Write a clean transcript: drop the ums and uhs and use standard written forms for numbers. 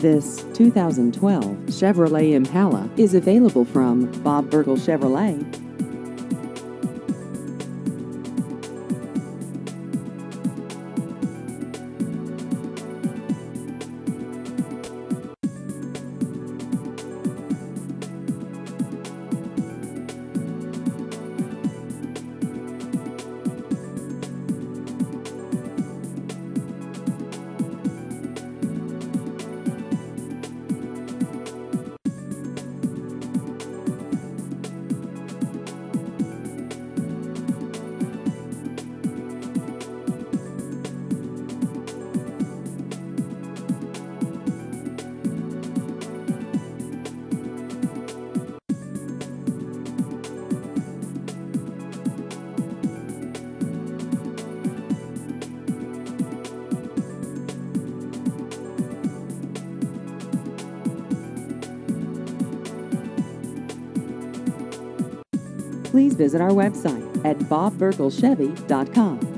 This 2012 Chevrolet Impala is available from Bob Burkle Chevrolet. Please visit our website at bobburklechevy.com.